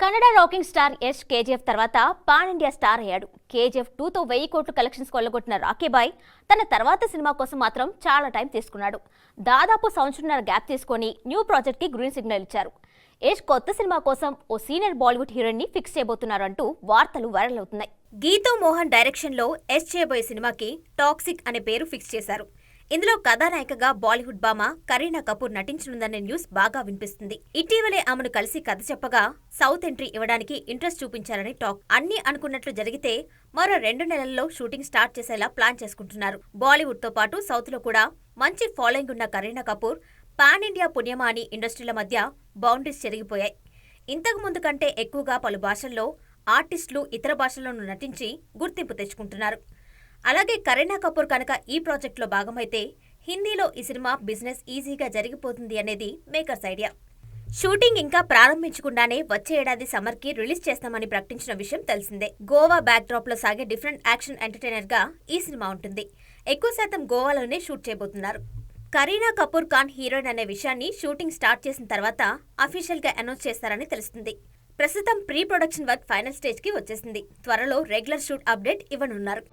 Kannada rocking star Yash KGF తర్వాత pan India star అయ్యాడు. KGF 2తో 1000 కోట్లు కలెక్షన్స్ కొల్లగొట్టిన రాకీబాయ్ తన తర్వాత సినిమా కోసం మాత్రం చాలా టైం తీసుకున్నాడు. దాదాపు సంవత్సరంన్నర గ్యాప్ తీసుకొని న్యూ ప్రాజెక్ట్కి గ్రీన్ సిగ్నల్ ఇచ్చారు. యష్ కొత్త సినిమా కోసం ఓ సీనియర్ బాలీవుడ్ హీరోయిన్ ని ఫిక్స్ చేయబోతున్నారు అంటూ వార్తలు వైరల్ అవుతున్నాయి. గీతో మోహన్ డైరెక్షన్ లో యష్ చేయబోయే సినిమాకి టాక్సిక్ అనే పేరు ఫిక్స్ చేశారు. ఇందులో కథానాయికగా బాలీవుడ్ భామ కరీనా కపూర్ నటించనుందనే న్యూస్ బాగా వినిపిస్తుంది. ఇటీవలే ఆమెను కలిసి కథ చెప్పగా సౌత్ ఎంట్రీ ఇవ్వడానికి ఇంట్రెస్ట్ చూపించారని టాక్. అన్ని అనుకున్నట్లు జరిగితే మరో 2 నెలల్లో షూటింగ్ స్టార్ట్ చేసేలా ప్లాన్ చేసుకుంటున్నారు. బాలీవుడ్ తో పాటు సౌత్ లో కూడా మంచి ఫాలోయింగ్ ఉన్న కరీనా కపూర్ పాన్ ఇండియా పుణ్యమా అని ఇండస్ట్రీల మధ్య బౌండరీస్ చెరిగిపోయాయి. ఇంతకు ముందు కంటే ఎక్కువగా పలు భాషల్లో ఆర్టిస్టులు ఇతర భాషల్లోనూ నటించి గుర్తింపు తెచ్చుకుంటున్నారు. అలాగే కరీనా కపూర్ కనుక ఈ ప్రాజెక్టులో భాగమైతే హిందీలో ఈ సినిమా బిజినెస్ ఈజీగా జరిగిపోతుంది అనేది మేకర్స్ ఐడియా. షూటింగ్ ఇంకా ప్రారంభించకుండానే వచ్చే ఏడాది సమ్మర్ కి రిలీజ్ చేస్తామని ప్రకటించిన విషయం తెలిసిందే. గోవా బ్యాక్ డ్రాప్ లో సాగే డిఫరెంట్ యాక్షన్ ఎంటర్టైనర్ గా ఈ సినిమా ఉంటుంది. ఎక్కువ శాతం గోవాలోనే షూట్ చేయబోతున్నారు. కరీనా కపూర్ ఖాన్ హీరోయిన్ అనే విషయాన్ని షూటింగ్ స్టార్ట్ చేసిన తర్వాత అఫీషియల్ గా అనౌన్స్ చేస్తారని తెలుస్తుంది. ప్రస్తుతం pre production work final stage కి వచ్చేసింది. త్వరలో రెగ్యులర్ షూట్ అప్డేట్ ఇవ్వనున్నారు.